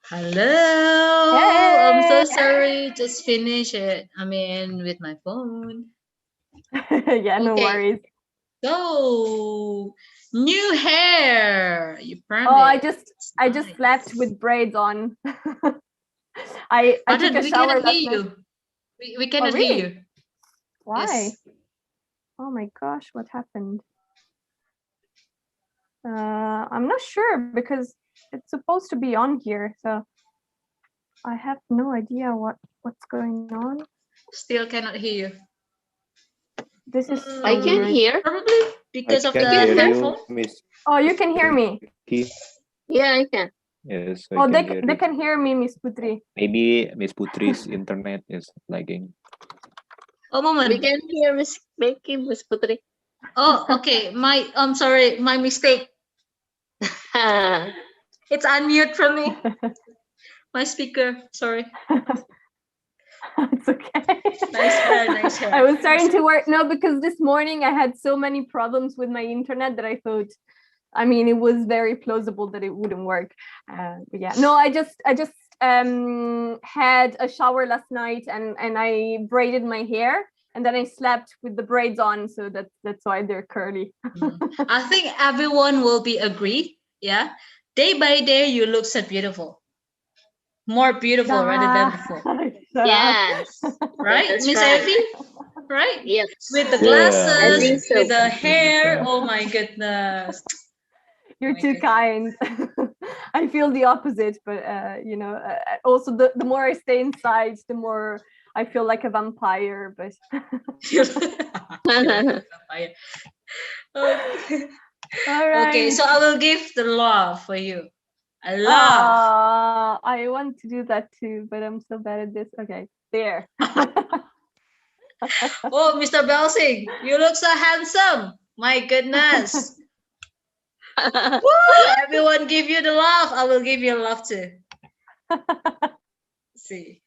Hello. I'm Hey! so sorry. Just finish it. With my phone. Yeah, no Okay. worries. So, new hair. You Oh, permed I it. just It's I just slept nice. with braids on. I took Pardon, a we shower cannot last hear night. you. We Oh, cannot hear really? you. Why? Yes. Oh my gosh, what happened? I'm not sure because it's supposed to be on here, so I have no idea what's going on. Still cannot hear you. This is I so can weird. hear. Probably I because of can the hear headphone. you, Miss Oh, you can hear me. Vicky. Yeah, I can. Yes, I Oh, can hear they you. can hear me, Miss Putri. Maybe Miss Putri's internet is lagging. Oh, We moment. can hear Miss Becky, Miss Putri. Oh, okay. I'm sorry. My mistake. It's unmute from me. My speaker. Sorry. It's okay. Nice hair. Nice hair. I was starting to work. No, because this morning I had so many problems with my internet that I thought, it was very plausible that it wouldn't work. But yeah, no, I just had a shower last night and I braided my hair and then I slept with the braids on, so that's why they're curly. I think everyone will be agree. Yeah. Day by day, you look so beautiful. More beautiful rather than before. Shut up. Yes, Right, that's Miss right. Evie? Right? Yes, With the Yeah, I glasses, think yes. so. with the hair. 100%. Oh my goodness. You're My too goodness. kind. I feel the opposite, but also the more I stay inside, the more I feel like a vampire. But Feel like a vampire. Okay. all Okay, right. so I will give the love for you. A love. I want to do that too, but I'm so bad at this. Okay, there. Oh, Mr. Belsing, you look so handsome. My goodness. Woo! Everyone give you the love. I will give you love too. See.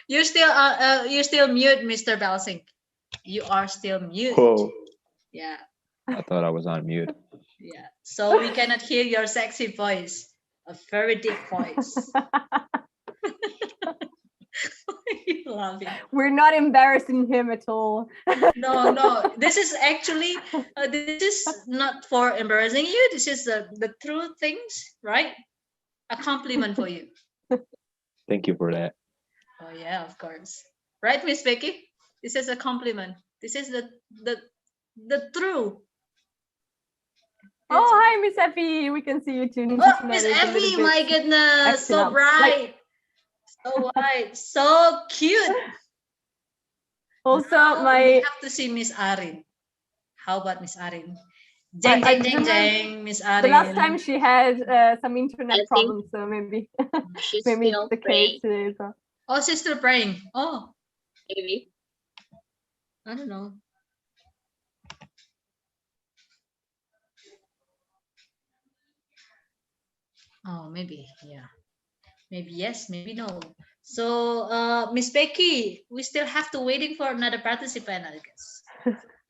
You still mute, Mr. Belsing. You are still mute. Whoa, Yeah, I thought I was on mute. yeah. So we cannot hear your sexy voice. A very deep voice. You're laughing. We're not embarrassing him at all. No, no. This is actually this is not for embarrassing you. This is the true things, right? A compliment for you. Thank you for that. Oh yeah, of course. Right, Miss Becky? This is a compliment. This is the true. Oh, hi, Miss Effie. We can see you too. Oh, Internet Miss is a little Effie, bit my goodness, acting so up. Like, bright, so white, so cute. also, Now we my have to see Miss Arin. How about Miss Arin? I, Jeng I jeng jeng don't know. jeng, Miss The last Arin. time she had some internet I think problems, so maybe she's maybe it's still the case praying, today as well. Oh, she's still praying. Oh, maybe. I don't know. Oh, maybe yeah. Maybe yes, maybe no. So, Miss Becky, we still have to waiting for another participant, I guess.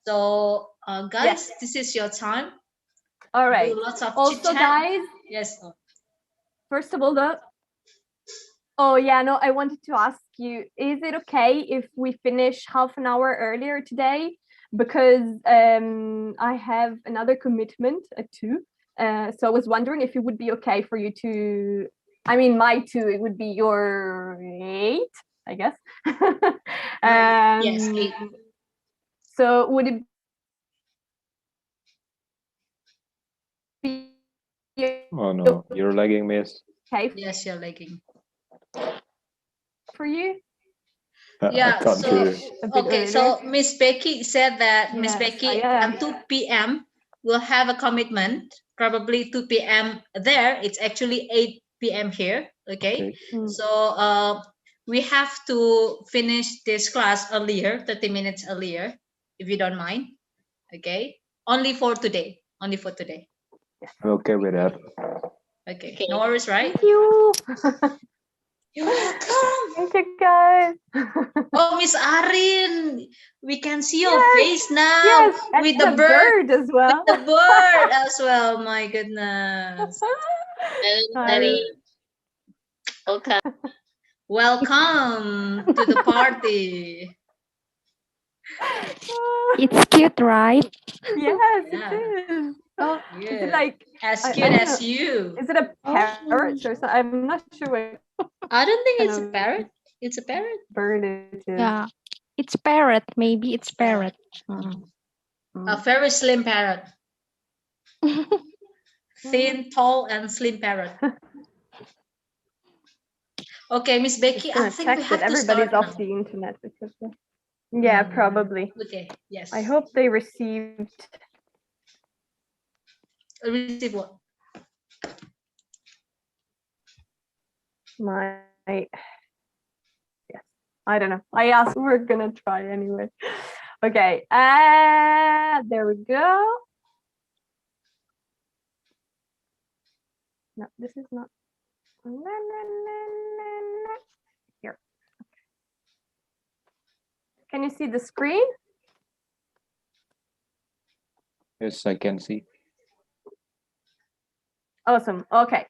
So, guys, Yes. this is your time. All right. Do lots of chit Also, chat. guys, Yes. Oh. first of all, oh yeah, no, I wanted to ask you: is it okay if we finish half an hour earlier today? Because I have another commitment at 2. So I was wondering if it would be okay for you to. My 2. It would be your 8, I guess. Yes. So would it be Oh no, you're lagging, Miss. okay Yes, you're lagging. for you? I Yeah. can't So hear. A bit okay. earlier? So Miss Becky said that Miss Yes, Becky yeah. at 2 p.m. will have a commitment. Probably 2 p.m. there. It's actually 8 p.m. here. Okay. Mm. So we have to finish this class earlier, 30 minutes earlier, if you don't mind. Okay. Only for today. Only for today. I'm okay with that. Okay. Okay. No worries, right? Thank you. You're welcome. Thank you, guys. Oh, Miss Arin, we can see your Yes, face now yes, and with the the bird, bird as well. the bird as well. My goodness. Dari Hi. Oka. Welcome to the party. It's cute, right? Yes, Yeah. it is. Oh, is it Good. like, As I cute don't as know. you. Is it a parrot or something? I'm not sure what I don't think kind it's a of parrot. It's a parrot. bird it is. Yeah, it's parrot. Maybe it's Parrot. parrot. A very slim parrot. Mm. Thin, tall, and slim parrot. Okay, Miss Just Becky, I gonna think check we that have to everybody's start off now. the internet because yeah, probably. Okay, yes. I hope they received. Receive what? My yes, I don't know. I asked. We're gonna try anyway. Okay. There we go. No, this is not. Here. Can you see the screen? Yes, I can see. Awesome. Okay.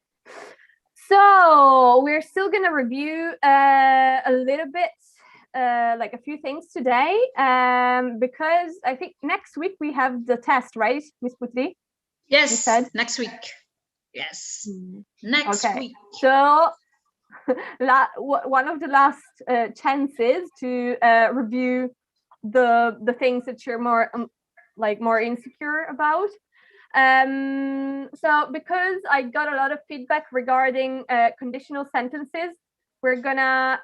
So we're still gonna review a little bit, like a few things today, because I think next week we have the test, right, Miss Putri? Yes, said? next week. Yes, next Okay. week. So one of the last chances to review the things that you're more more insecure about. So because I got a lot of feedback regarding conditional sentences, we're gonna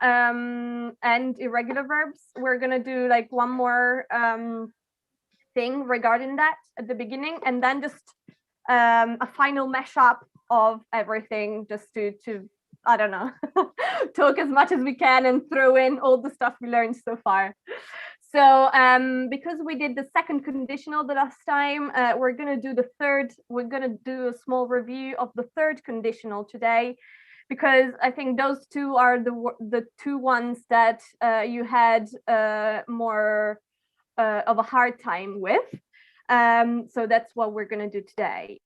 end irregular verbs. We're gonna do like one more thing regarding that at the beginning, and then just a final mashup of everything, just to I don't know, talk as much as we can and throw in all the stuff we learned so far. So because we did the second conditional the last time, we're gonna do the third. We're gonna do a small review of the third conditional today, because I think those two are the two ones that you had more of a hard time with. So that's what we're gonna do today.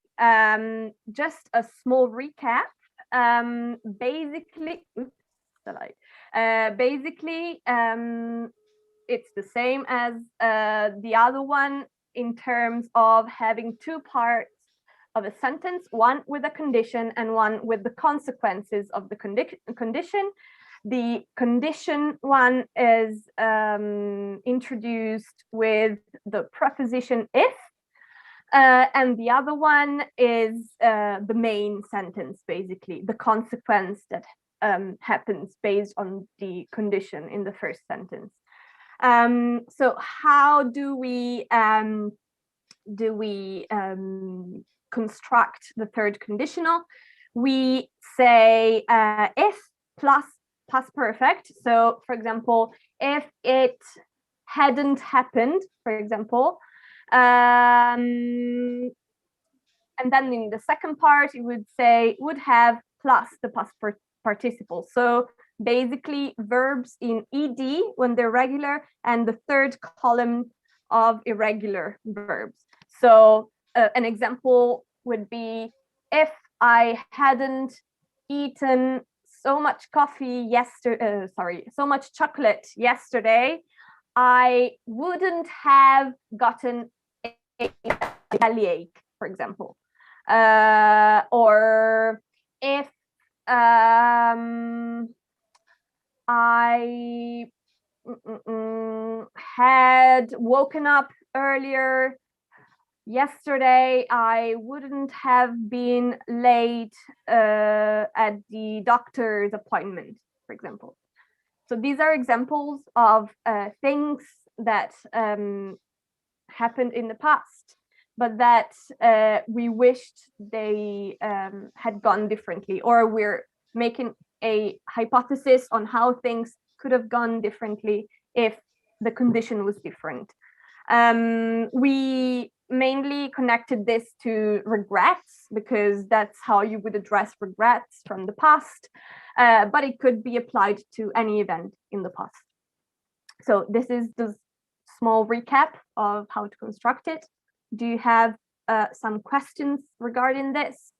Just a small recap. Basically, it's the same as the other one in terms of having two parts of a sentence, one with a condition and one with the consequences of the condition. The condition one is introduced with the preposition if, and the other one is the main sentence, basically, the consequence that happens based on the condition in the first sentence. So how do we construct the third conditional? We say if plus past perfect. So for example, if it hadn't happened, for example, and then in the second part, you would say would have plus the past participle. So basically verbs in ed when they're regular, and the third column of irregular verbs. So an example would be, if I hadn't eaten so much coffee yesterday, so much chocolate yesterday, I wouldn't have gotten a bellyache, for example. Or if I had woken up earlier yesterday, I wouldn't have been late at the doctor's appointment, for example. So these are examples of things that happened in the past, but that we wished they had gone differently, or we're making a hypothesis on how things could have gone differently if the condition was different. We mainly connected this to regrets, because that's how you would address regrets from the past. but it could be applied to any event in the past. So this is the small recap of how to construct it. Do you have some questions regarding this?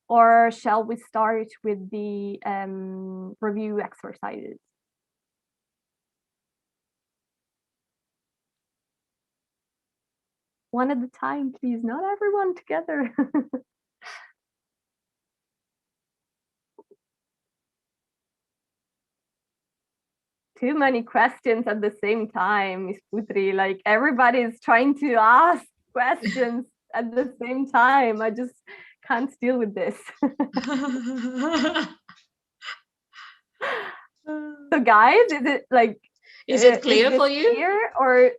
Or shall we start with the review exercises? One at a time, please, not everyone together. Too many questions at the same time, Miss Putri. Like everybody's trying to ask questions at the same time. I just can't deal with this. So guys, is it like Is it clear this for you? clear or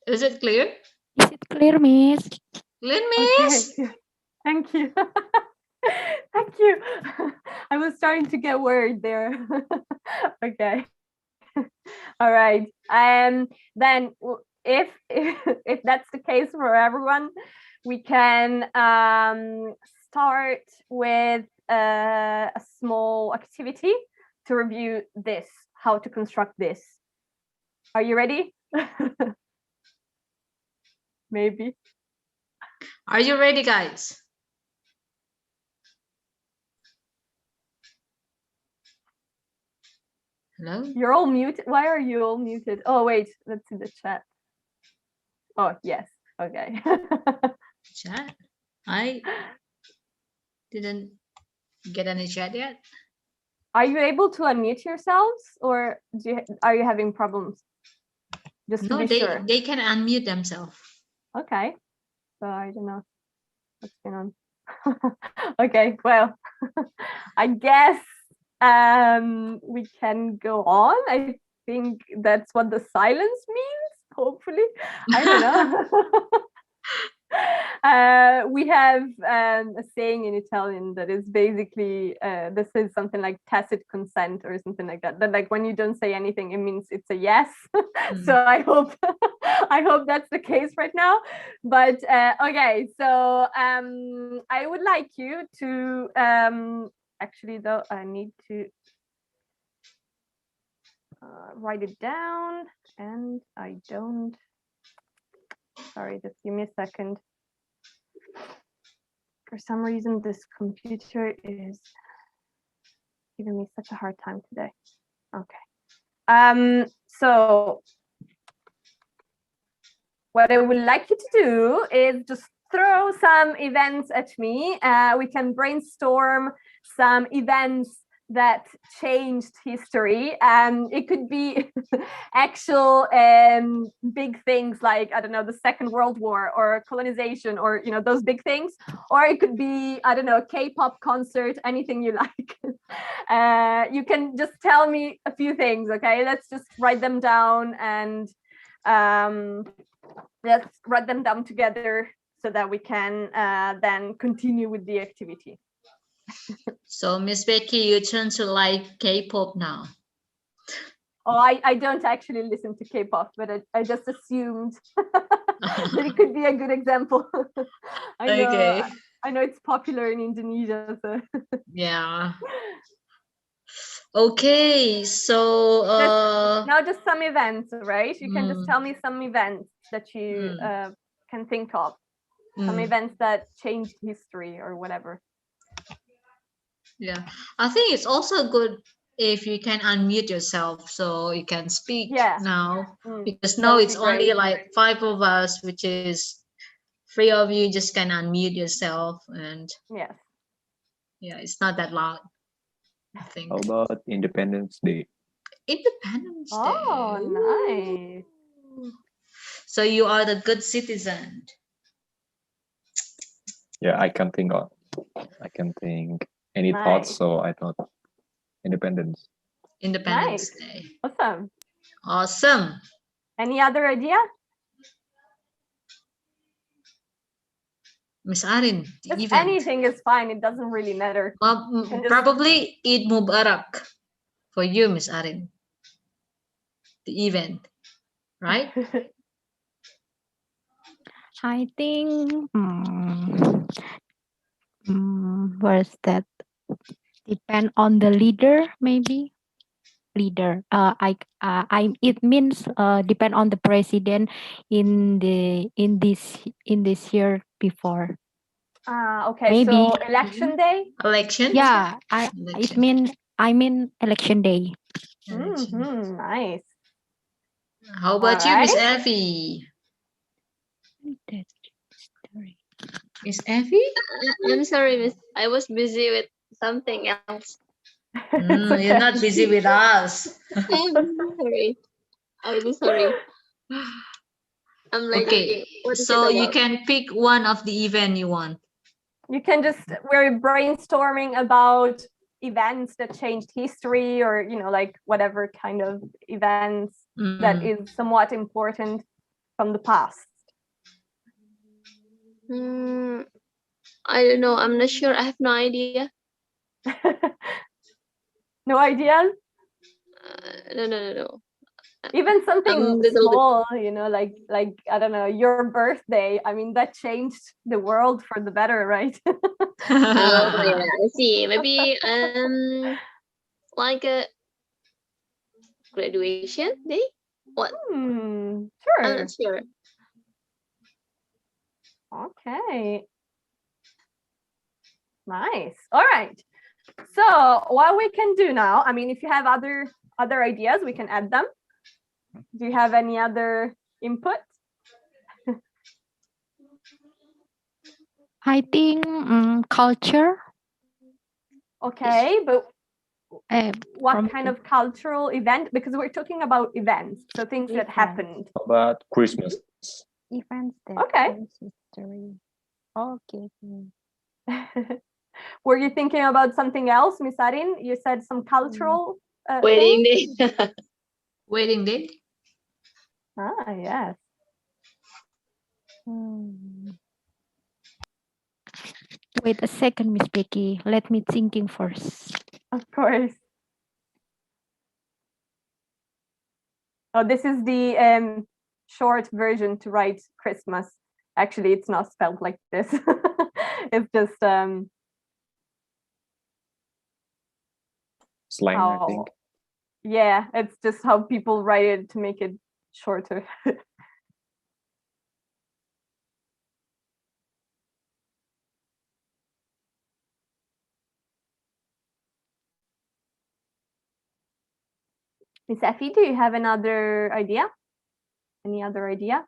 Is it clear? Is it clear, Miss? Clear, okay? miss? Thank you. Thank you. I was starting to get worried there. Okay. All right. Then if that's the case for everyone, we can start with a small activity to review this, how to construct this. Are you ready? Maybe. Are you ready, guys? Hello? You're all muted. Why are you all muted? Oh, wait, let's see the chat. Oh, yes. Okay. Chat? I didn't get any chat yet. Are you able to unmute yourselves or are you having problems? Just to No, be sure. they can unmute themselves. Okay. So I don't know what's going on. Okay, well, I guess we can go on. I think that's what the silence means, hopefully. I don't know. We have a saying in Italian that is basically this is something like tacit consent or something like that. That like when you don't say anything, it means it's a yes. So I hope I hope that's the case right now. But okay, so I would like you to actually though I need to write it down, and I don't. Sorry, just give me a second. For some reason, this computer is giving me such a hard time today. Okay. So what I would like you to do is just throw some events at me. We can brainstorm some events that changed history. It could be actual big things like, I don't know, the Second World War or colonization or, you know, those big things. Or it could be, I don't know, K-pop concert, anything you like. You can just tell me a few things, okay? Let's just write them down and let's write them down together so that we can then continue with the activity. So Miss Becky, you turn to like K-pop now. Oh, I don't actually listen to K-pop, but I just assumed that it could be a good example. Okay. I know it's popular in Indonesia, so Yeah. Okay, so now just some events, right? You can just tell me some events that you can think of, some events that changed history or whatever. Yeah, I think it's also good if you can unmute yourself so you can speak now, because now it's only like 5 of us, which is 3 of you just can unmute yourself, and yes, yeah, it's not that loud, I think. How about Independence Day? Independence Day. Oh, nice. So you are the good citizen. Yeah, I can think any thoughts, so I thought Independence. Independence Day. Awesome. Awesome. Any other idea? Miss Arin, the event. Anything is fine. It doesn't really matter. Probably Eid Mubarak for you, Miss Arin. The event, right? I think where's that? Depend on the leader, maybe leader. It means depend on the president in this year before. Okay. Maybe. So election day. Election. Yeah, Election. I mean election day. Election. Nice. How about you, Miss Effie? Miss Effie? I'm sorry, Miss. I was busy with something else. You're not busy with us. I'm sorry. I'm sorry. I'm like, Okay, what is so it you about? can pick one of the event you want. You can we're brainstorming about events that changed history, or like whatever kind of events that is somewhat important from the past. I don't know. I'm not sure. I have no idea. No ideas? No. Even something small, like I don't know, your birthday. I mean, that changed the world for the better, right? Oh yeah, I see. Maybe like a graduation day. What? Sure. I'm not sure. Okay. Nice. All right. So what we can do now, I mean, if you have other ideas, we can add them. Do you have any other input? I think culture. Okay, but what from kind of cultural event? Because we're talking about events, so things that happened. How about Christmas? Events that Okay. change history. Okay. Were you thinking about something else, Miss Arin? You said some cultural Wedding things? day. Wedding day? Ah, yes. Wait a second, Miss Becky. Let me thinking first. Of course. Oh, this is the short version to write Christmas. Actually, it's not spelled like this. It's just Slang, I think. Yeah, it's just how people write it to make it shorter. Miss Effie, do you have another idea? Any other idea?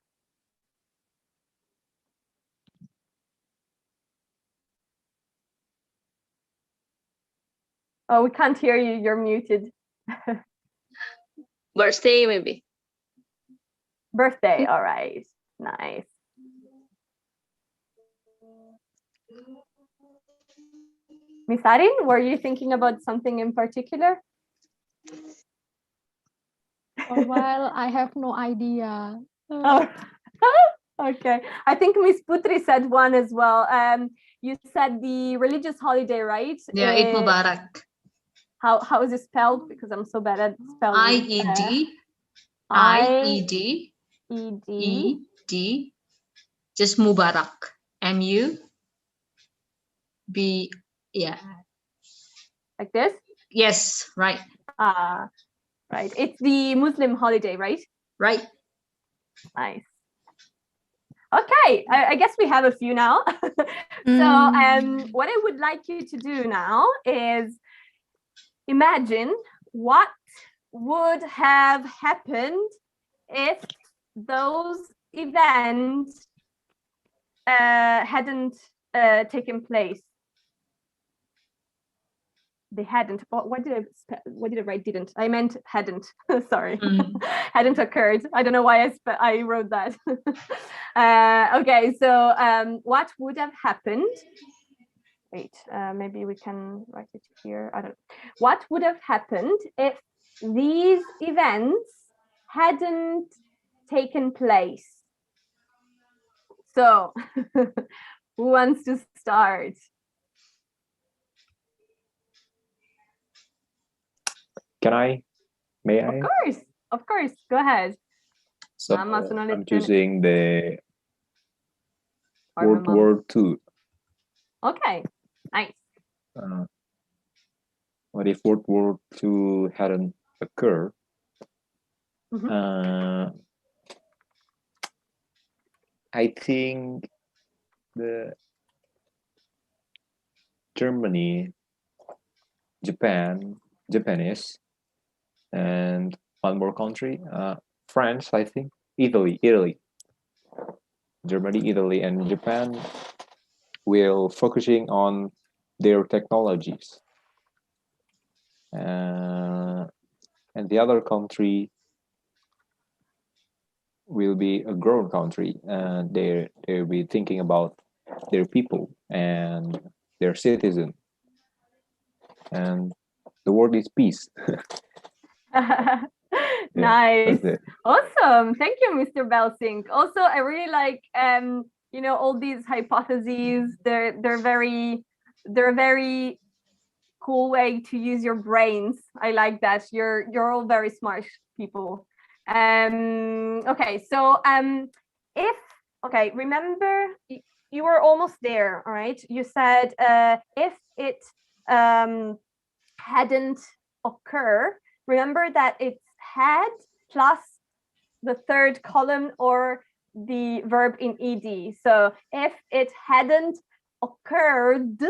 Oh, we can't hear you. You're muted. Birthday maybe. Birthday. All right. Nice. Miss Arin, were you thinking about something in particular? For a while, I have no idea. Oh. Okay. I think Miss Putri said one as well. You said the religious holiday, right? Yeah, Eid Mubarak. How is it spelled? Because I'm so bad at spelling. I-E-D. Just Mubarak. M-U-B. Yeah. Like this? Yes, right. Right. It's the Muslim holiday, right? Right. Nice. Okay, I guess we have a few now. So what I would like you to do now is imagine what would have happened if those events hadn't taken place. They hadn't. What did I write? Didn't. I meant hadn't. Sorry. Hadn't occurred. I don't know why I wrote that. Okay, so what would have happened? Wait, maybe we can write it here. I don't know. What would have happened if these events hadn't taken place? So, who wants to start? Can I? May I? Of course. Go ahead. So I'm choosing the World War II. Okay, nice. What if World War II hadn't occurred? I think the Germany, Japanese, and one more country, France, I think, Italy. Germany, Italy, and Japan will focusing on their technologies. And the other country will be a grown country, and they'll be thinking about their people and their citizen, and the world is peace. Nice. Awesome. Thank you, Mr. Belsink. Also, I really like all these hypotheses. They're very cool way to use your brains. I like that. You're all very smart people. Okay, so remember you were almost there, all right? You said if it hadn't occurred, remember that it's had plus the third column or the verb in ed. So if it hadn't occurred,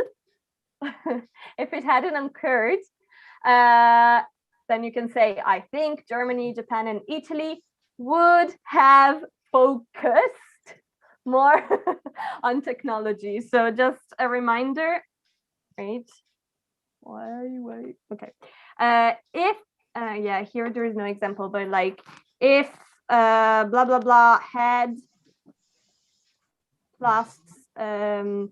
if it hadn't occurred, then you can say, I think Germany, Japan, and Italy would have focused more on technology. So just a reminder, right? Wait. Okay. If here there is no example, but like if blah blah blah had plus ed,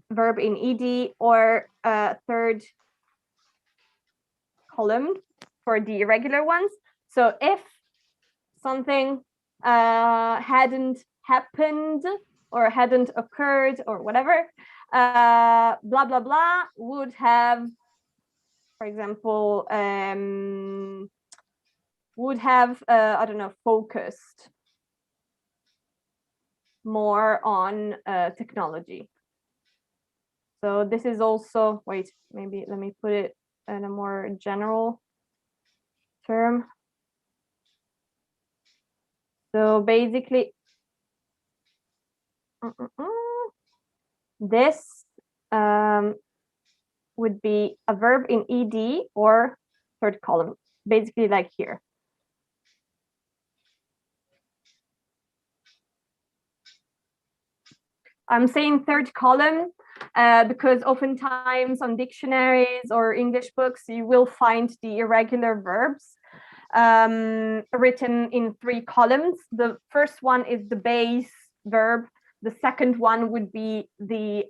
verb in ed, or third column for the irregular ones. So if something hadn't happened or hadn't occurred or whatever, blah blah blah would have, for example, would have I don't know, focused more on technology. So this is also, wait, maybe let me put it in a more general term. So basically, this would be a verb in ed or third column, basically like here. I'm saying third column because oftentimes on dictionaries or English books, you will find the irregular verbs written in 3 columns. The first one is the base verb. The second one would be the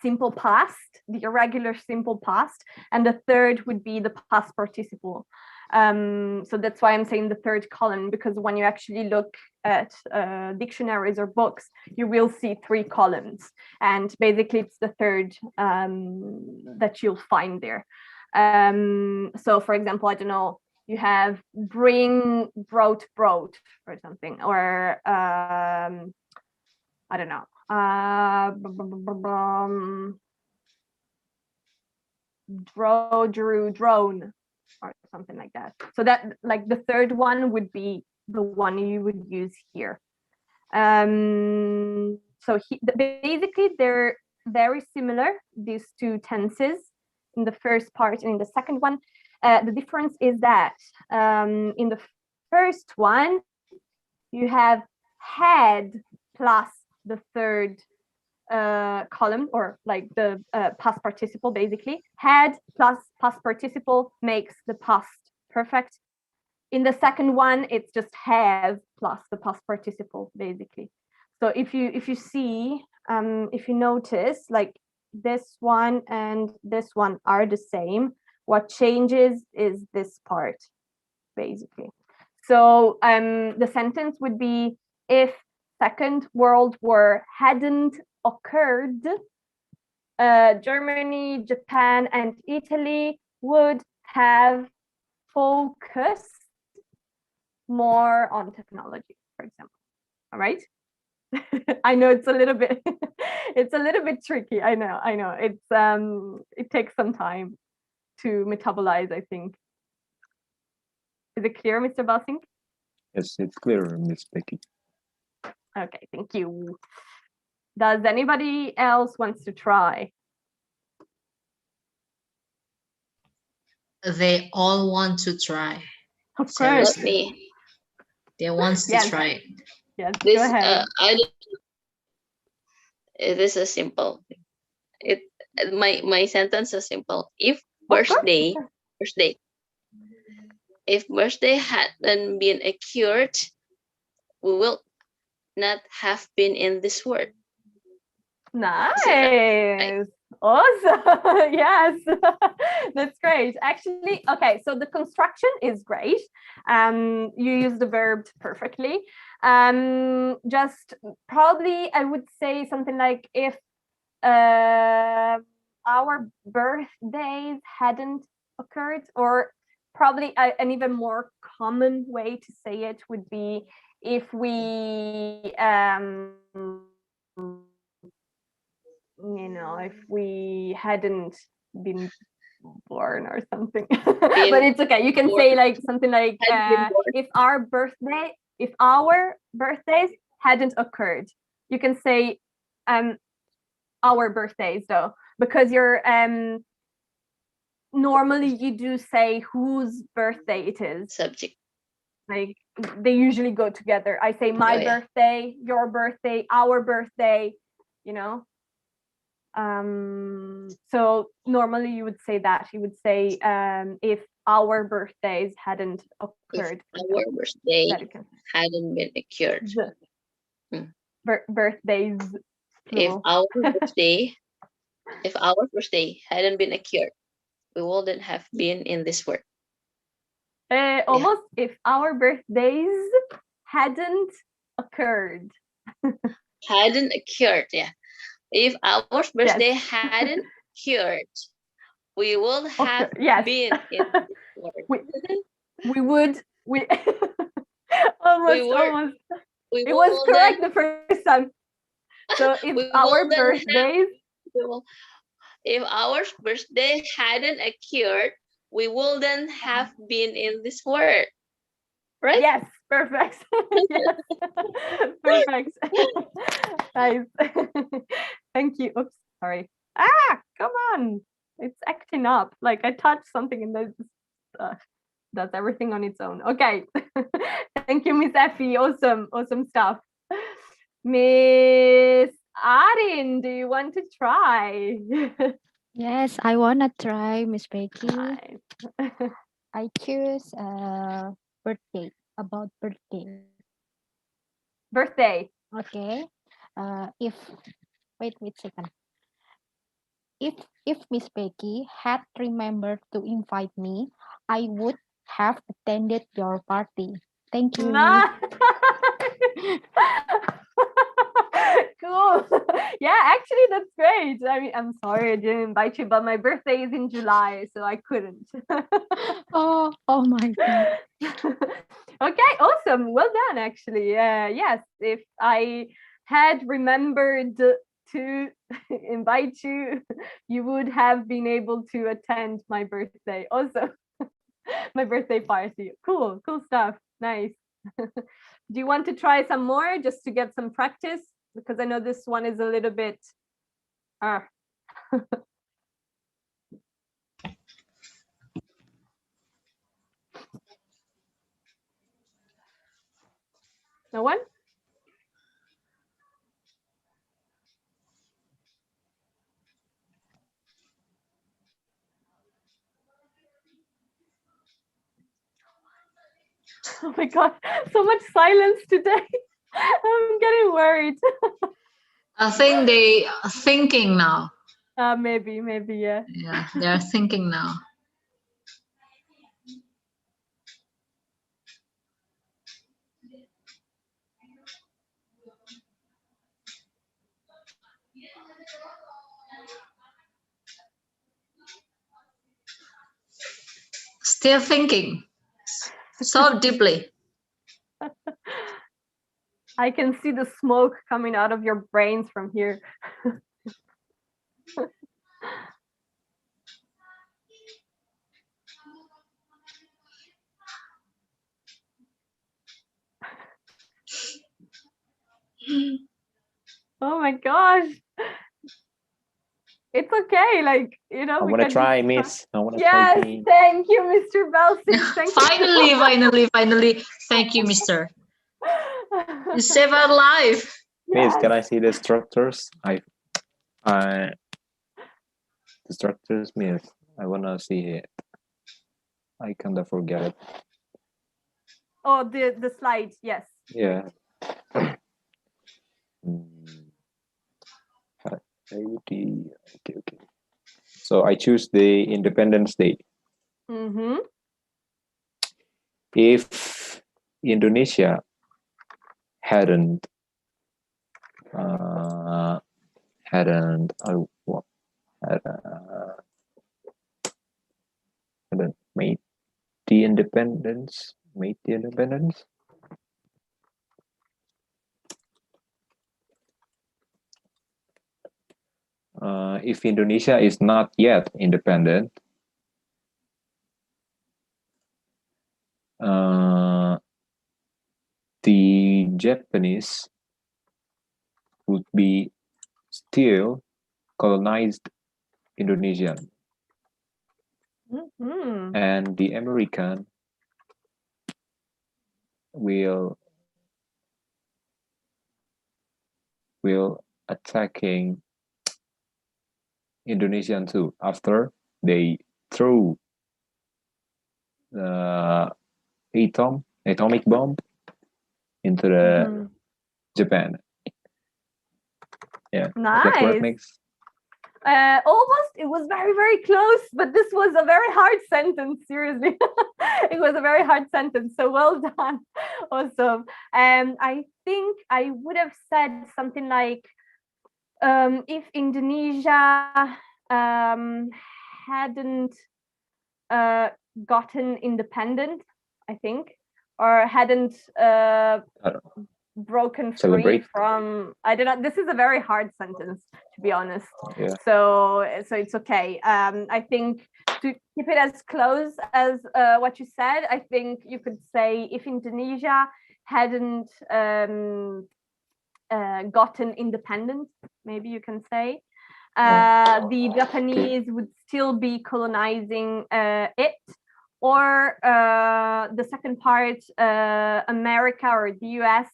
simple past, the irregular simple past, and the third would be the past participle. So that's why I'm saying the third column, because when you actually look at dictionaries or books, you will see 3 columns, and basically it's the third that you'll find there. So for example, I don't know, you have brought or something, or I don't know, drew, drone, or something like that. So that, like, the third one would be the one you would use here. So basically they're very similar, these 2 tenses, in the first part and in the second one. The difference is that in the first one you have had plus the third column, or like the past participle. Basically, had plus past participle makes the past perfect. In the second one, it's just have plus the past participle, basically. So if you see, if you notice, like this one and this one are the same. What changes is this part, basically. So the sentence would be, if Second World War hadn't occurred, Germany, Japan, and Italy would have focused more on technology, for example. All right. I know it's a little bit it's a little bit tricky. I know. It's it takes some time to metabolize, I think. Is it clear, Mr. Balsing? Yes, it's clear, Miss Becky. Okay, thank you. Does anybody else wants to try? They all want to try. Of course. Not me. They want to Yes. try. Yes, This go ahead. this is simple. It my sentence is simple. If Of course. birthday, if birthday hadn't been occurred, we will not have been in this world. Nice. Awesome. Yes. That's great. Actually, okay, so the construction is great. You use the verb perfectly. Just probably I would say something like if our birthdays hadn't occurred, or probably an even more common way to say it would be if we if we hadn't been born or something. But it's okay, you can say like something like if our birthdays hadn't occurred. You can say our birthdays though, because you're normally you do say whose birthday it is. Subject. Like they usually go together. I say my birthday, your birthday, our birthday, so normally you would say that. You would say if our birthdays hadn't occurred. If our birthday hadn't been occurred. Birthdays. If our birthday hadn't been occurred, we wouldn't have been in this world. Almost if our birthdays hadn't occurred. Hadn't occurred, yeah. If our birthday hadn't occurred, we would have been in this world. Almost. It was correct the first time. So if our birthdays, if our birthday hadn't occurred, we wouldn't have been in this world. Right? Yes, perfect. Yes. Perfect. Nice. Thank you. Oops, sorry. Come on. It's acting up. Like I touched something and this does everything on its own. Okay. Thank you, Miss Effie. Awesome stuff. Miss Arin, do you want to try? Yes, I wanna try, Miss Becky. Nice. I choose birthday, about birthday. Birthday. Okay. Wait a second. If Miss Becky had remembered to invite me, I would have attended your party. Thank you. Nice. Cool. Yeah, actually that's great. I mean, I'm sorry I didn't invite you, but my birthday is in July, so I couldn't. Oh my God. Okay, awesome. Well done, actually. Yes, if I had remembered to invite you, you would have been able to attend my birthday. Also, my birthday party. Cool stuff. Nice. Do you want to try some more just to get some practice? Because I know this one is a little bit. No one? Oh my God, so much silence today. I'm getting worried. I think they are thinking now. Maybe, yeah. Yeah, they're thinking now. Still thinking so deeply. I can see the smoke coming out of your brains from here. Oh my gosh. It's okay, like, you know, I we want to can try, just Miss. I want to Yes, try. thank you, Mr. Belsing. Thank Finally. Thank you, Mister. You save our life. Miss, Yes. can I see the structures? The structures, Miss. I wanna see it. I kinda forget it. Oh, the slides, yes. Yeah. Okay. So I choose the Independence Day. If Indonesia hadn't hadn't made the independence, if Indonesia is not yet independent, the Japanese would be still colonized Indonesia, and the American will attacking Indonesian too after they threw the atomic bomb into the Japan. Yeah. Nice. Is that correct, Mix? Almost. It was very, very close, but this was a very hard sentence. Seriously, it was a very hard sentence. So well done. Awesome. I think I would have said something like, if Indonesia hadn't gotten independent, I think, or hadn't broken free from, I don't know, this is a very hard sentence, to be honest. Yeah. So it's okay. I think to keep it as close as what you said, I think you could say if Indonesia hadn't gotten independent, maybe you can say, the Japanese would still be colonizing it, or the second part, America or the US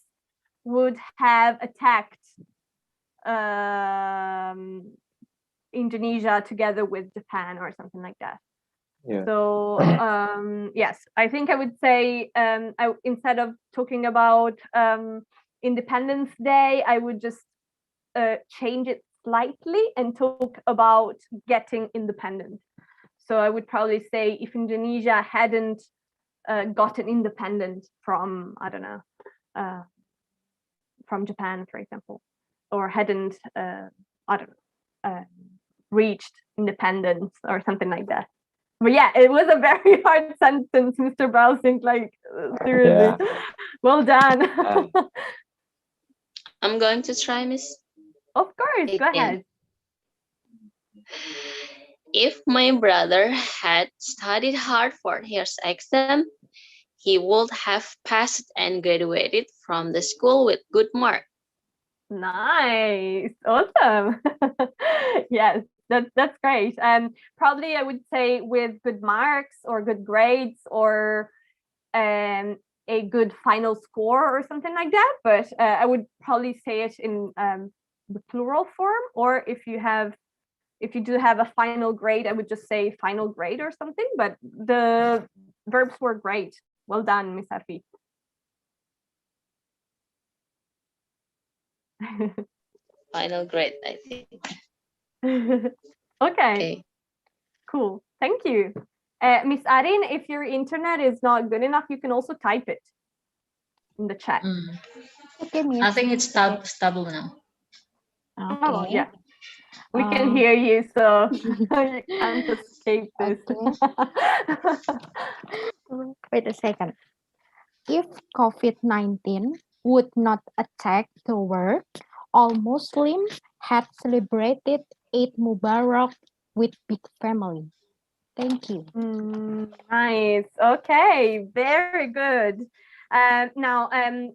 would have attacked Indonesia together with Japan or something like that. Yeah. So yes, I think I would say instead of talking about Independence Day, I would just change it slightly and talk about getting independent. So I would probably say if Indonesia hadn't gotten independent from, I don't know, from Japan, for example, or hadn't, I don't know, reached independence or something like that. But yeah, it was a very hard sentence, Mr. Browsing, like seriously. Yeah. Well done. I'm going to try, Miss. Of course, go ahead. If my brother had studied hard for his exam, he would have passed and graduated from the school with good marks. Nice, awesome. Yes, that's great. Probably I would say with good marks or good grades or a good final score or something like that. But I would probably say it in the plural form, or if you do have a final grade, I would just say final grade or something. But the verbs were great. Well done, Miss Arfi. Final grade, I think. Okay. Cool. Thank you. Miss Arin, if your internet is not good enough, you can also type it in the chat. Okay, Miss. I think it's stable now. Okay. Oh, yeah. We can hear you, so you can't escape this. Wait a second. If COVID-19 would not attack the world, all Muslims had celebrated Eid Mubarak with big family. Thank you. Nice. Okay, very good. Now,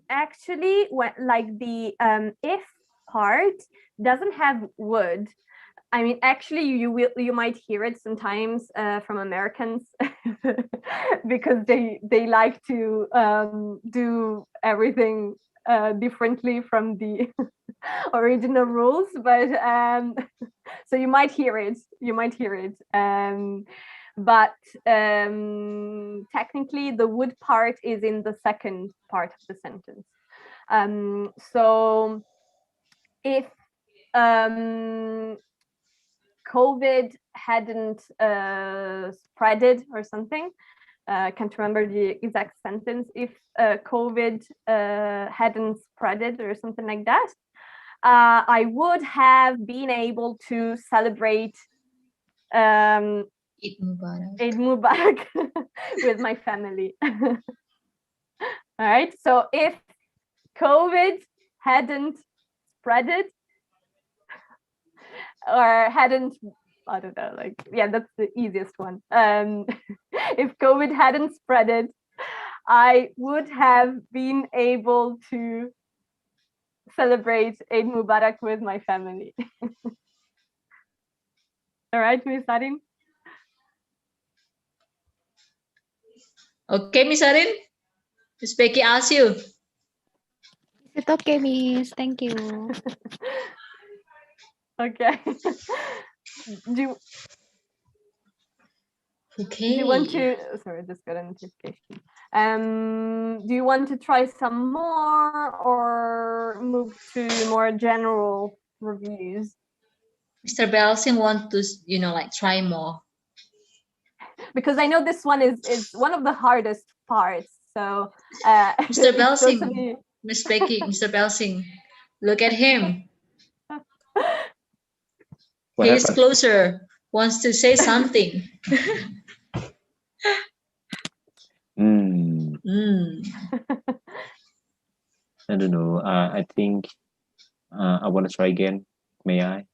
actually, like the if part doesn't have would. I mean, actually, you might hear it sometimes from Americans because they like to do everything differently from the original rules. But so you might hear it. You might hear it. But technically, the would part is in the second part of the sentence. So if COVID hadn't spreaded or something. I can't remember the exact sentence. If COVID hadn't spreaded or something like that, I would have been able to celebrate Eid Mubarak. Eid Mubarak with my family. All right. So if COVID hadn't spreaded, or hadn't, I don't know, like, yeah, that's the easiest one. If COVID hadn't spreaded, I would have been able to celebrate Eid Mubarak with my family. All right, Miss Arin? Okay, Miss Arin? Miss Becky asks you. It's okay, Miss. Thank you. Okay. Do you want to, sorry, just got a notification. Do you want to try some more or move to more general reviews? Mr. Belsing want to, like try more. Because I know this one is one of the hardest parts. So Mr. Belsing, totally... Miss Becky, Mr. Belsing, look at him. He's closer, wants to say something. I don't know. I think I want to try again. May I?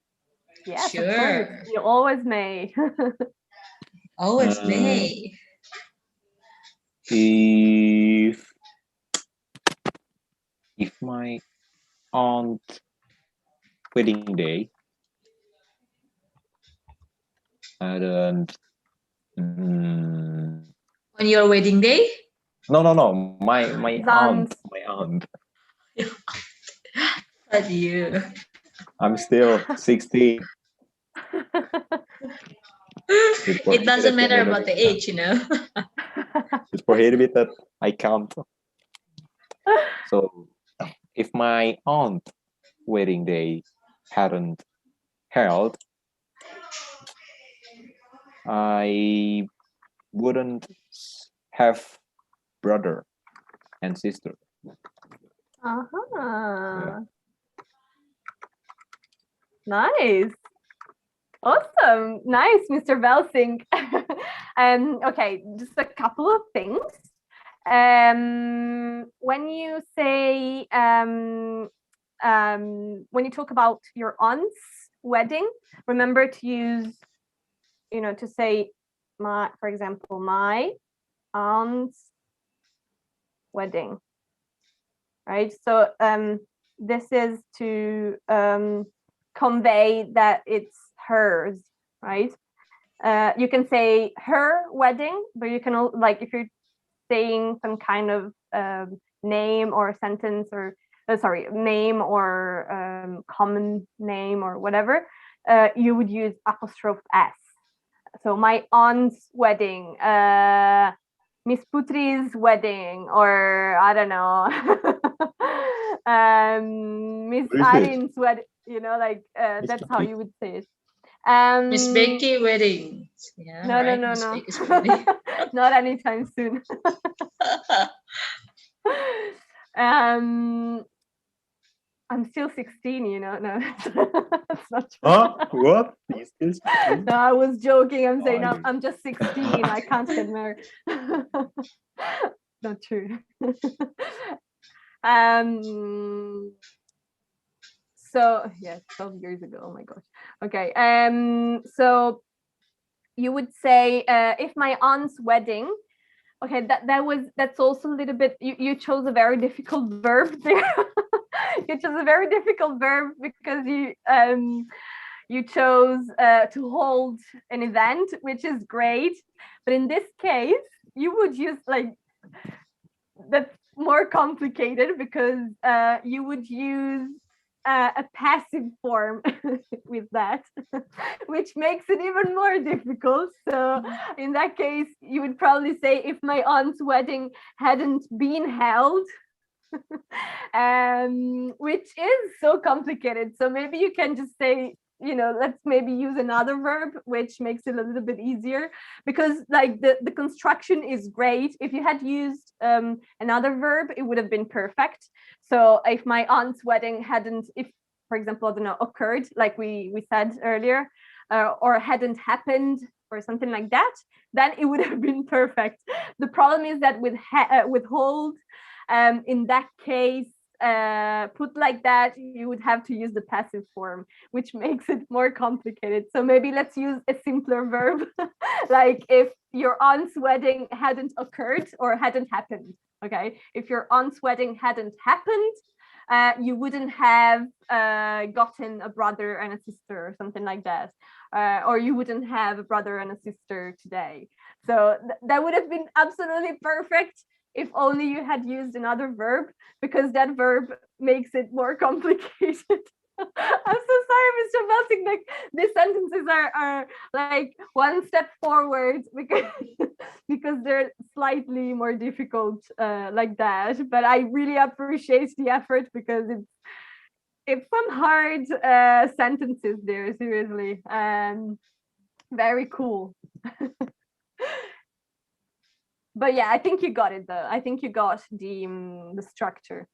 Yes, sure. Of course. You always may. Always may. If my aunt wedding day hadn't on your wedding day? No. My aunt. But you. I'm still 16. It doesn't matter about the age, It's prohibited. I can't. So, if my aunt wedding day hadn't held, I wouldn't have brother and sister. Yeah. Nice. Awesome. Nice, Mr. Belsing. Okay, just a couple of things. When you say, when you talk about your aunt's wedding, remember to use, to say, for example, my aunt's wedding, right? So this is to convey that it's hers, right? You can say her wedding, but you can, like, if you're saying some kind of name or sentence or name or common name or whatever, you would use apostrophe S. So my aunt's wedding, Miss Putri's wedding, or I don't know, Miss Arin's wedding, like that's how you would say it. Miss Becky wedding. Yeah, no, right? no. Wedding. Not anytime soon. I'm still 16, No, that's not true. Huh? What? You still 16? No, I was joking. I'm saying I'm just 16. I can't get married. Not true. So yeah, 12 years ago. Oh my gosh. Okay. So you would say if my aunt's wedding. Okay, that's also a little bit. You chose a very difficult verb there. You chose a very difficult verb because you chose to hold an event, which is great. But in this case, you would use like that's more complicated because you would use a passive form with that, which makes it even more difficult. So in that case, you would probably say if my aunt's wedding hadn't been held, which is so complicated. So maybe you can just say, let's maybe use another verb, which makes it a little bit easier, because like the construction is great. If you had used another verb, it would have been perfect. So if my aunt's wedding hadn't, if, for example, I don't know, occurred, like we said earlier, or hadn't happened, or something like that, then it would have been perfect. The problem is that with hold, in that case, put like that, you would have to use the passive form, which makes it more complicated. So maybe let's use a simpler verb, like if your aunt's wedding hadn't occurred or hadn't happened. Okay, if your aunt's wedding hadn't happened, you wouldn't have gotten a brother and a sister or something like that, or you wouldn't have a brother and a sister today. So that would have been absolutely perfect if only you had used another verb, because that verb makes it more complicated. I'm so sorry, Mr. Belting. Like these sentences are like one step forward because they're slightly more difficult like that. But I really appreciate the effort because it's some hard sentences there. Seriously, very cool. But yeah, I think you got it though. I think you got the structure.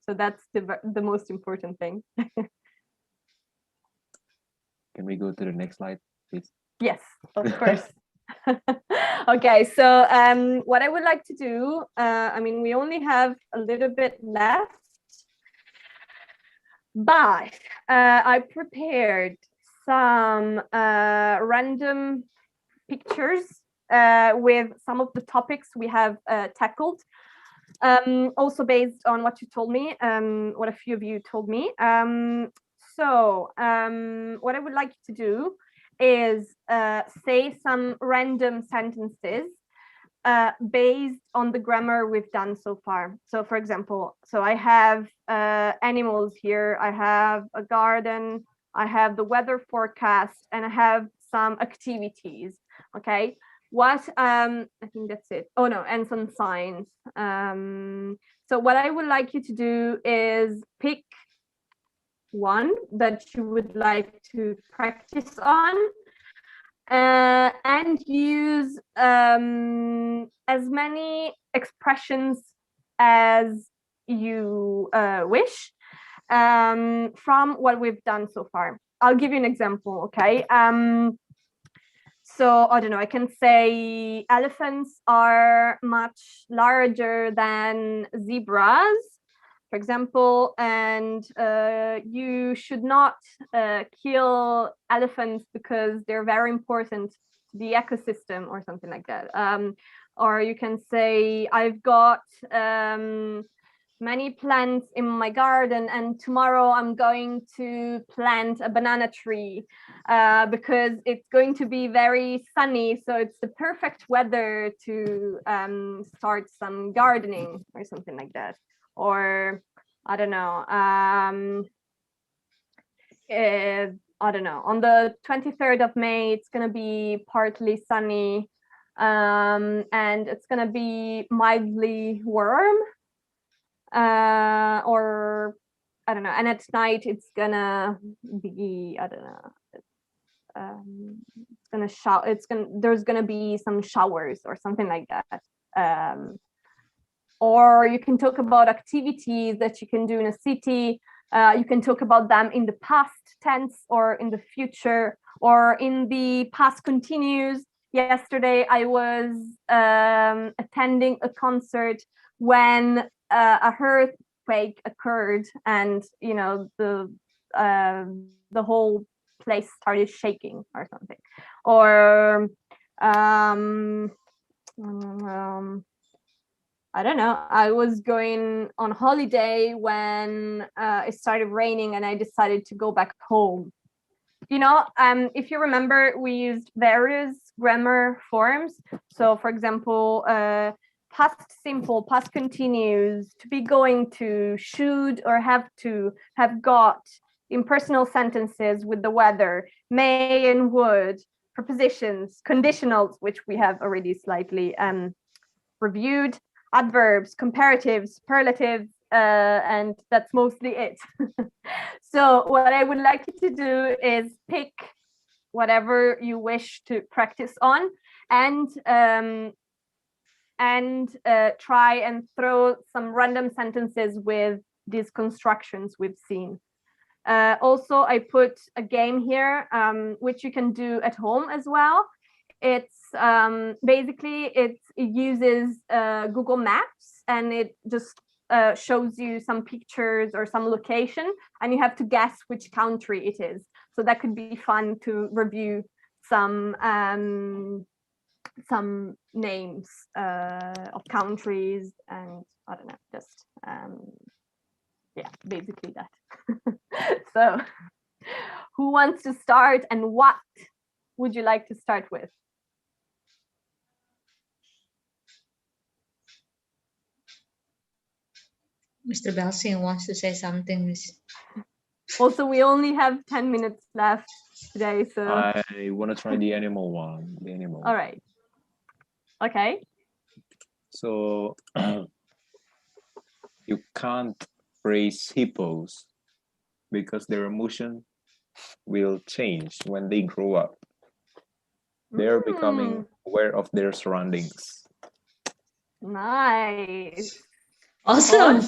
So that's the most important thing. Can we go to the next slide, please? Yes, of course. Okay, so what I would like to do, I mean, we only have a little bit left, but I prepared some random pictures with some of the topics we have tackled, also based on what you told me, what a few of you told me. So what I would like to do is say some random sentences based on the grammar we've done so far. So for example, so I have animals here, I have a garden, I have the weather forecast, and I have some activities. Okay, what I think that's it. Oh no, and some signs. So what I would like you to do is pick one that you would like to practice on, and use as many expressions as you wish from what we've done so far. I'll give you an example, okay? So I don't know, I can say elephants are much larger than zebras, for example, and you should not kill elephants because they're very important to the ecosystem or something like that. Or you can say, I've got many plants in my garden, and tomorrow I'm going to plant a banana tree because it's going to be very sunny, so it's the perfect weather to start some gardening or something like that. Or I don't know, I don't know, on the 23rd of May, it's going to be partly sunny and it's going to be mildly warm. Or I don't know, and at night it's gonna be, I don't know, there's gonna be some showers or something like that. Or you can talk about activities that you can do in a city. You can talk about them in the past tense or in the future or in the past continuous. Yesterday I was attending a concert when I heard earthquake occurred, and the whole place started shaking or something. Or I don't know, I was going on holiday when it started raining and I decided to go back home. If you remember, we used various grammar forms. So for example, past simple, past continuous, to be going to, should or have to, have got, impersonal sentences with the weather, may and would, prepositions, conditionals, which we have already slightly reviewed, adverbs, comparatives, superlatives, and that's mostly it. So what I would like you to do is pick whatever you wish to practice on, and try and throw some random sentences with these constructions we've seen. Also, I put a game here, which you can do at home as well. It's basically it uses Google Maps, and it just shows you some pictures or some location, and you have to guess which country it is. So that could be fun to review some names of countries, and I don't know, just yeah, basically that. So who wants to start, and what would you like to start with? Mr. Belsing wants to say something. Also, we only have 10 minutes left today, so I want to try the animal one. The animal. All right. Okay. So you can't raise hippos because their emotion will change when they grow up. They're becoming aware of their surroundings. Nice. Awesome.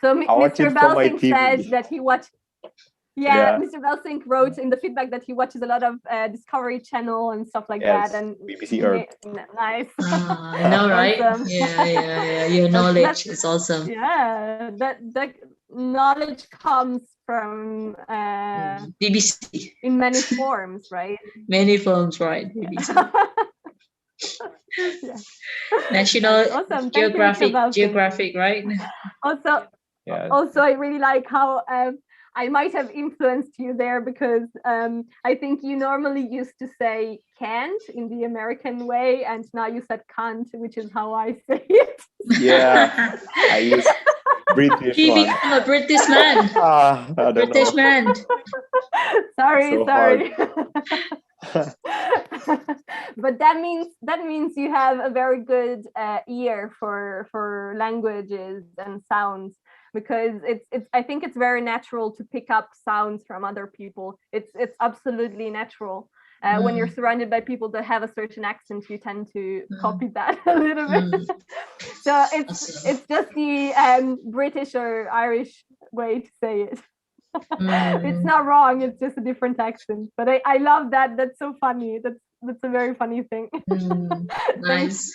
So Mr. Belsing says that he watched. Yeah, Mr. Belsing wrote in the feedback that he watches a lot of Discovery Channel and stuff like that, and BBC Earth. Nice. I know, right? Awesome. Yeah. Your knowledge is awesome. Yeah, that knowledge comes from BBC in many forms, right? Many forms, right? BBC. Yeah. National Awesome. Geographic, right? Also, I really like how I might have influenced you there, because I think you normally used to say can't in the American way, and now you said can't, which is how I say it. Yeah, I use British He one. became a British man. British man. Sorry. But that means you have a very good ear for languages and sounds, because I think it's very natural to pick up sounds from other people. It's absolutely natural. When you're surrounded by people that have a certain accent, you tend to copy that a little bit. So it's just the British or Irish way to say it. It's not wrong, it's just a different accent. But I love that. That's so funny. That's a very funny thing. Nice.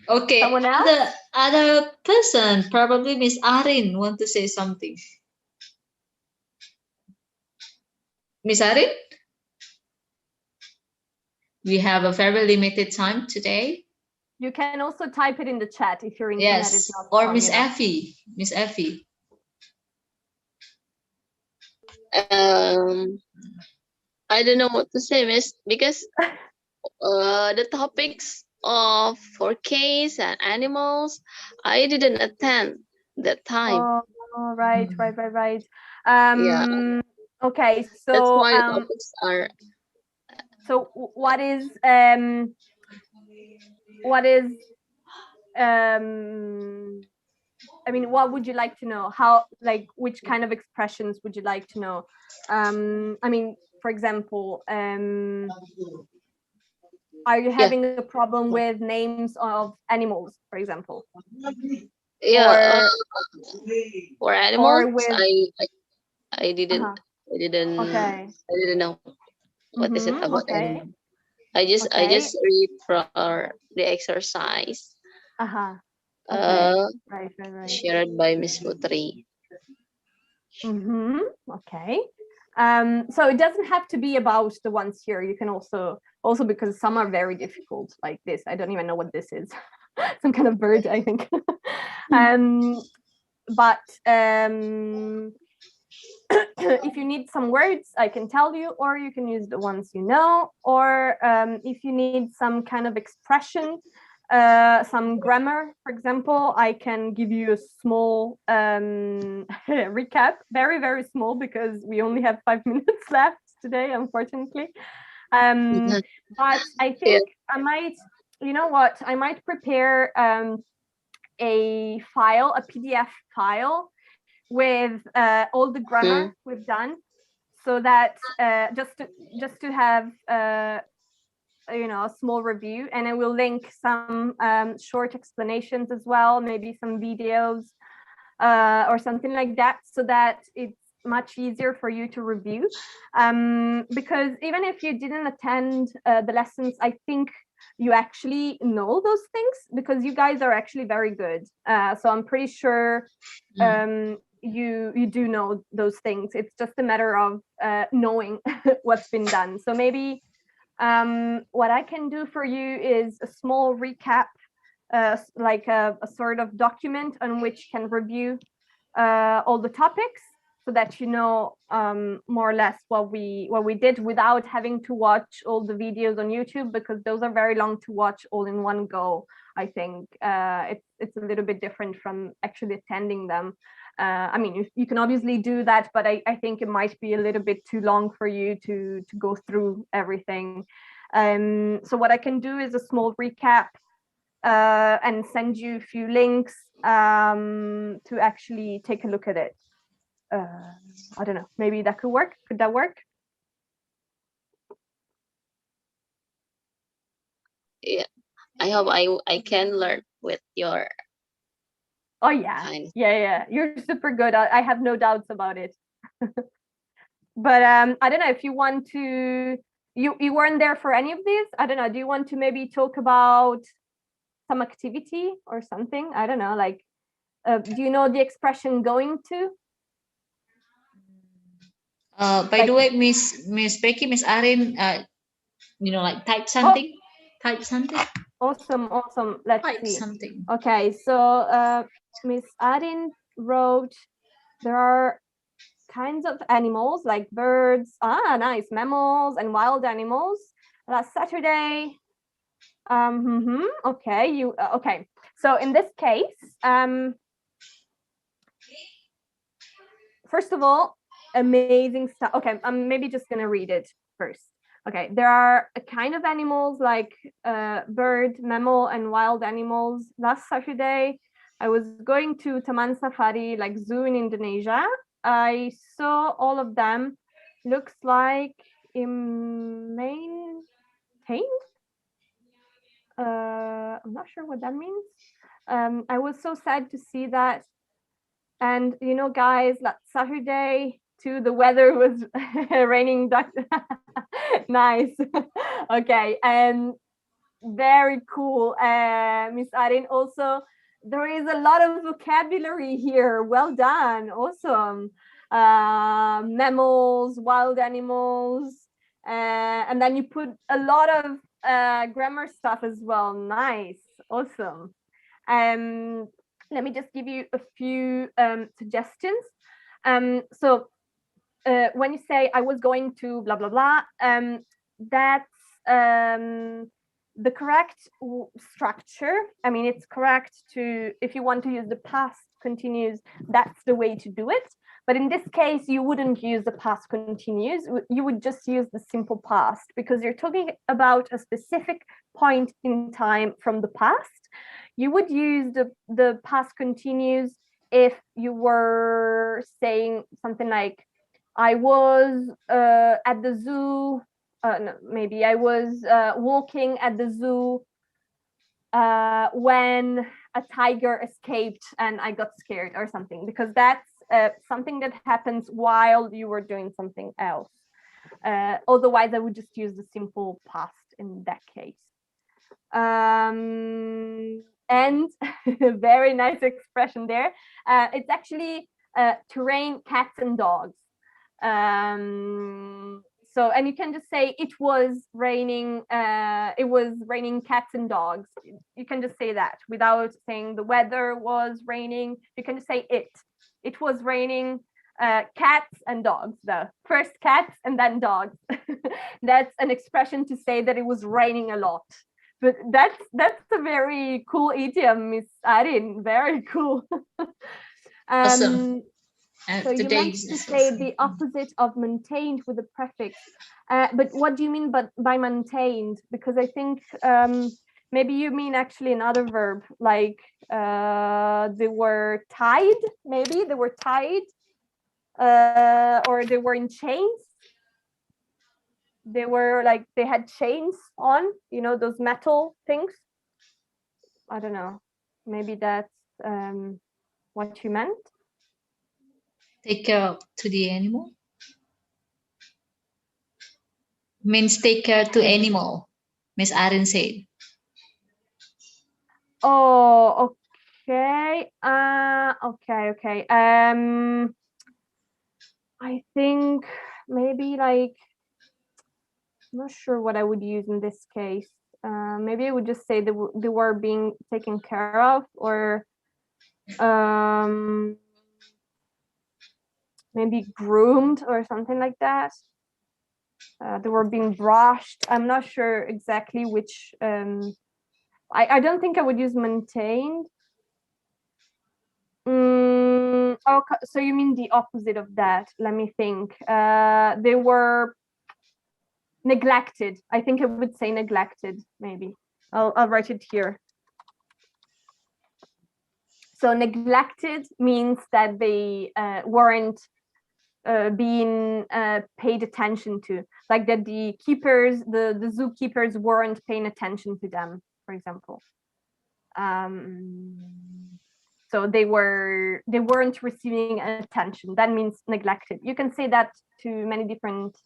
Okay. Someone else? Other person, probably Miss Arin, want to say something. Miss Arin? We have a very limited time today. You can also type it in the chat if your internet is not or Miss enough. Effie. Miss Effie. I don't know what to say, Miss, because the topics of 4Ks and animals, I didn't attend that time. Oh, right. Yeah. Okay, so that's why the topics are. So what is I mean, what would you like to know? How, like, which kind of expressions would you like to know? I mean, for example, are you having a problem with names of animals, for example? Yeah, for animals, with... I didn't Okay. I didn't know what is it about animals. I just read for the exercise. Okay. Right. Shared by Miss Putri. Okay. So it doesn't have to be about the ones here. You can also because some are very difficult, like this. I don't even know what this is. Some kind of bird, I think. But if you need some words, I can tell you, or you can use the ones you know, or if you need some kind of expression, some grammar, for example, I can give you a small recap, very, very small, because we only have 5 minutes left today, unfortunately. But I think I might, you know what, I might prepare a file, a PDF file with all the grammar we've done, so that just to have you know, a small review, and I will link some short explanations as well, maybe some videos or something like that, so that it's much easier for you to review, because even if you didn't attend the lessons, I think you actually know those things, because you guys are actually very good, so I'm pretty sure you do know those things. It's just a matter of knowing what's been done. So maybe what I can do for you is a small recap, like a sort of document on which you can review all the topics, so that you know more or less what we did, without having to watch all the videos on YouTube, because those are very long to watch all in one go. I think it's a little bit different from actually attending them. I mean, you can obviously do that, but I think it might be a little bit too long for you to go through everything. So what I can do is a small recap and send you a few links to actually take a look at it. I don't know, maybe that could work. Could that work? Yeah, I hope I can learn with your. Oh yeah, yeah. You're super good. I have no doubts about it. But I don't know if you want to. You weren't there for any of these. I don't know. Do you want to maybe talk about some activity or something? I don't know. Like, do you know the expression "going to"? By the way, Miss Becky, Miss Arin, you know, like type something. Type something. Awesome. Let's type see. Something. Okay, so Miss Arin wrote, there are kinds of animals like birds, nice, mammals and wild animals. Last Saturday. Okay, okay. So in this case, first of all, amazing stuff. Okay, I'm maybe just gonna read it first. Okay, there are a kind of animals like bird, mammal, and wild animals. Last Saturday, I was going to Taman Safari, like zoo in Indonesia. I saw all of them. Looks like maintained. I'm not sure what that means. I was so sad to see that. And you know, guys, that Saturday too, the weather was raining. Nice. Okay, and very cool. Miss Arin, also there is a lot of vocabulary here. Well done. Awesome. Mammals, wild animals, and then you put a lot of grammar stuff as well. Nice. Awesome. Let me just give you a few suggestions. So when you say I was going to blah blah blah, that's the correct structure. I mean, it's correct to, if you want to use the past continuous, that's the way to do it. But in this case, you wouldn't use the past continuous. You would just use the simple past, because you're talking about a specific point in time from the past. You would use the past continuous if you were saying something like, I was at the zoo. No, maybe I was walking at the zoo when a tiger escaped and I got scared or something, because that's something that happens while you were doing something else. Otherwise, I would just use the simple past in that case. And very nice expression there. It's actually to rain cats and dogs. So, and you can just say it was raining cats and dogs. You can just say that without saying the weather was raining. You can just say it was raining cats and dogs, though. First cats and then dogs. That's an expression to say that it was raining a lot. But that's a very cool idiom, Miss Arin. Very cool. Awesome. So you meant to say the opposite of maintained with a prefix. But what do you mean by maintained? Because I think maybe you mean actually another verb, like they were tied, maybe they were tied, or they were in chains. They were like, they had chains on, you know, those metal things. I don't know. Maybe that's what you meant. Take care to the animal. Means take care to animal. Miss Arin said. Oh, okay. Okay. I think maybe like, I'm not sure what I would use in this case. Maybe I would just say they were being taken care of, or maybe groomed or something like that. They were being brushed. I'm not sure exactly which. I don't think I would use maintained. Okay, so you mean the opposite of that? Let me think. They were neglected. I think I would say neglected, maybe. I'll write it here. So neglected means that they weren't being paid attention to, like that the keepers, the zookeepers weren't paying attention to them, for example. So they weren't receiving attention. That means neglected. You can say that to many different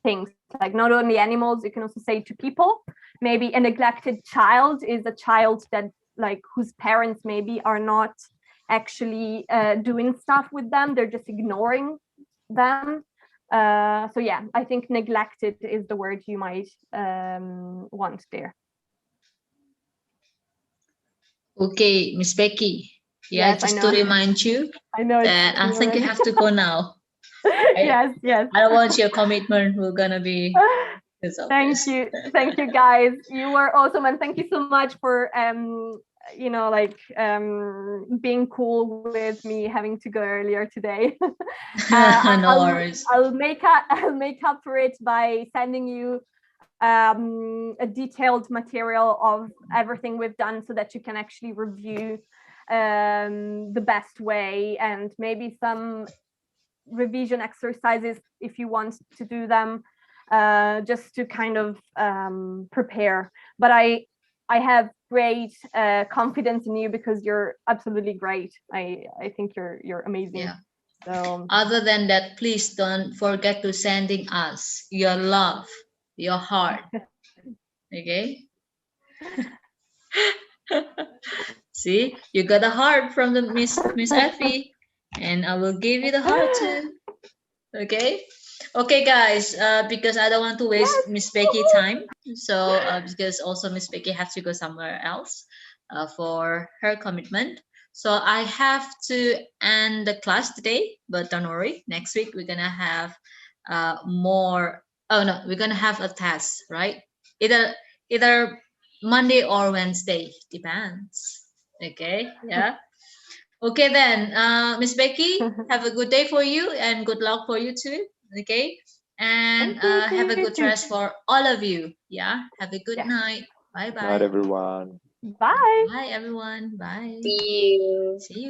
things, like not only animals, you can also say to people. Maybe a neglected child is a child that, like, whose parents maybe are not actually doing stuff with them, they're just ignoring them. So yeah, I think neglected is the word you might want there. Okay, Miss Becky. Yeah, yes, just to remind you, I know that I think you have to go now. Yes. I don't want your commitment. We're gonna be. Thank you, guys. You were awesome, and thank you so much for you know, like being cool with me having to go earlier today. No worries. I'll make up for it by sending you a detailed material of everything we've done, so that you can actually review the best way, and maybe some revision exercises if you want to do them, just to kind of prepare. But I have great confidence in you, because you're absolutely great. I think you're amazing. Yeah. So other than that, please don't forget to sending us your love, your heart. Okay. See, you got a heart from the Miss Effie, and I will give you the heart too. Okay. Okay, guys. Because I don't want to waste Miss Becky time, so because also Miss Becky has to go somewhere else for her commitment. So I have to end the class today, but don't worry. Next week we're gonna have more. Oh no, we're gonna have a test, right? Either Monday or Wednesday, depends. Okay, yeah. Okay then, Miss Becky, have a good day for you, and good luck for you too. Okay, and have a good rest for all of you. Yeah, have a good night. Bye bye. Night, everyone. Bye. Bye everyone. Bye. See you. See you.